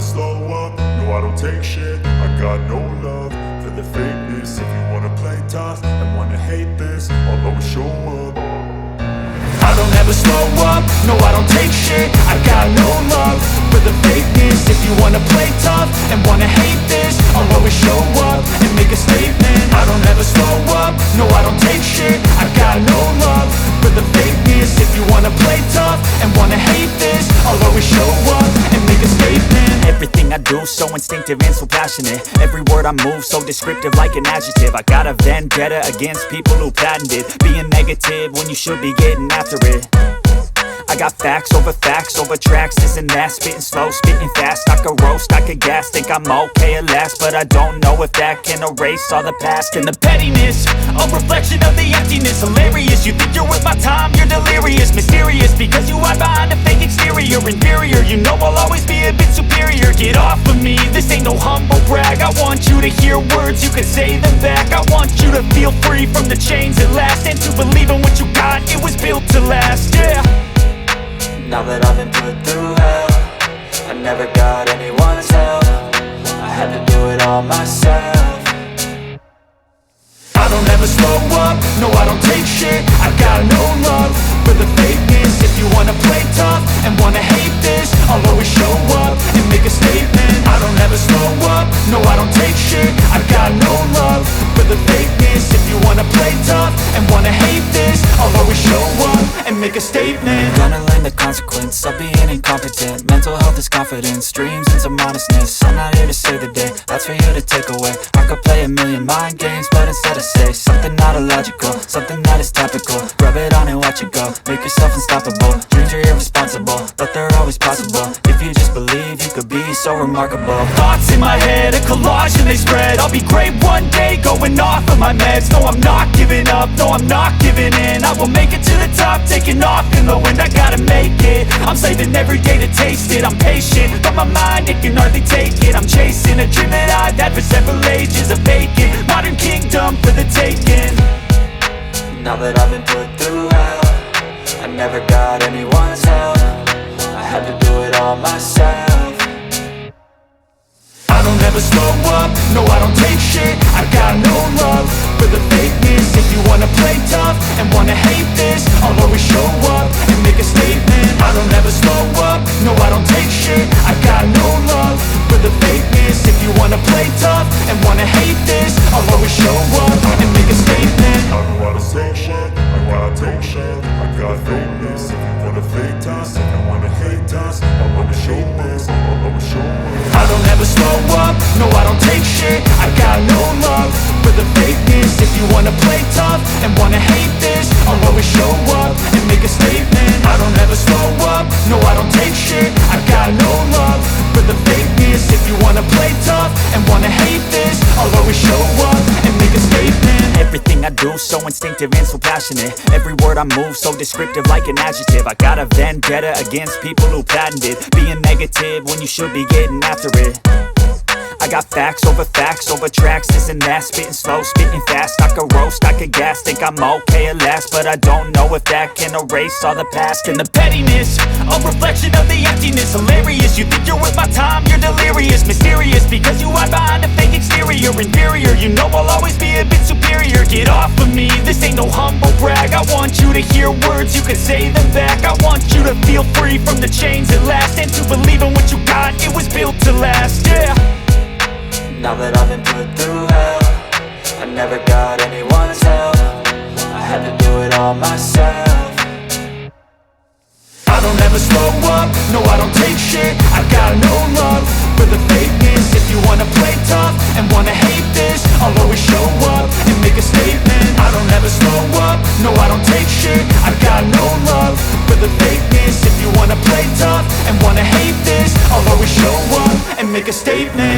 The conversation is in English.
slow up, no I don't take shit. I got no love for the fakeness. If you wanna play tough and wanna hate this, I'll always show up. I don't ever slow up, no I don't take shit. I got no love for the fakeness. If you wanna play tough and wanna hate this, I'll always show up and make a statement. I don't ever slow up, no I don't take shit. I got no love for the fakeness. If you wanna play tough and wanna hate this, I'll always show up and make a statement. Everything I do so instinctive and so passionate. Every word I move so descriptive like an adjective. I got a vendetta against people who patented being negative when you should be getting after it. I got facts over tracks, this and that. Spitting slow, spitting fast. I could roast, I could gas. Think I'm okay at last, but I don't know if that can erase all the past. And the pettiness, a reflection of the emptiness. Hilarious, you think you're worth my time, you're delirious. Mysterious, because you hide behind a fake exterior. Inferior, you know I'll always be a bit superior. Get off of me, this ain't no humble brag. I want you to hear words, you can say them back. I want you to feel free from the chains at last, and to believe in what you got, it was built to last, yeah. Now that I've been put through hell, I never got anyone's help. I had to do it all myself. I don't ever slow up, no I don't take shit. I got no love for the fakeness. If you wanna play tough and wanna hate this, I'll always show up and make a statement. I don't ever slow up, no I don't take shit. I got no love for the fakeness. If you wanna play tough and wanna hate this, I'll always show up and make a statement. Gonna learn the consequence of being incompetent. Mental health is confidence, dreams and some honestness. I'm not here to save the day, that's for you to take away. I could play a million mind games, but instead I say something not illogical, something that is topical. Rub it on and watch it go, make yourself unstoppable. Dreams are irresponsible, but they're always possible. If you just believe, you could be so remarkable. Thoughts in my head, a collage and they spread. I'll be great one day, going off of my meds. No I'm not giving up, no I'm not giving in. I will make it to the top, taking off in the wind. I gotta make it, I'm saving every day to taste it. I'm patient, but my mind, it can hardly take it. I'm chasing a dream that I've had for several ages. A vacant, modern kingdom for the taking. Now that I've been put through hell, I never got anyone's help. I had to do it all myself. I don't ever slow up, no I don't take shit. I got no love for the fakeness. If you wanna play tough and wanna hate this, I'll always show up and make a statement. I don't ever slow up, no I don't take shit. I got no love for the fakeness. If you wanna play tough and wanna hate this, I'll always show up and make a statement. I don't wanna take shit, I gotta take shit. I got fakeness. If you wanna fake us, if you wanna hate us, I'll always show this, I'll always show up. I don't ever slow up, no I don't take shit. I got no love for the fakeness. If you wanna play tough and wanna hate this, I'll always show up and make a statement. I don't ever slow up, no I don't take shit. I got no love for the fakeness. If you wanna play tough and wanna hate this, I'll always show up and make a statement. Everything I do so instinctive and so passionate. Every word I move so descriptive like an adjective. I got a vendetta against people who patented being negative when you should be getting after it. I got facts over tracks, this and that. Spitting slow, spitting fast. I could roast, I could gas. Think I'm okay at last, but I don't know if that can erase all the past. And the pettiness, a reflection of the emptiness. Hilarious, you think you're worth my time, you're delirious. Mysterious, because you hide behind a fake exterior. Inferior, you know I'll always be a bit superior. Get off of me, this ain't no humble brag. I want you to hear words, you can say them back. I want you to feel free from the chains at last, and to believe in what you got, it was built to last, yeah. Now that I've been put through hell, I never got anyone's help. I had to do it all myself. I don't ever slow up, no I don't take shit. I got no love for the fakeness. If you wanna play tough and wanna hate this, I'll always show up and make a statement. I don't ever slow up, no I don't take shit. I got no love for the fakeness. If you wanna play tough and wanna hate this, I'll always show up and make a statement.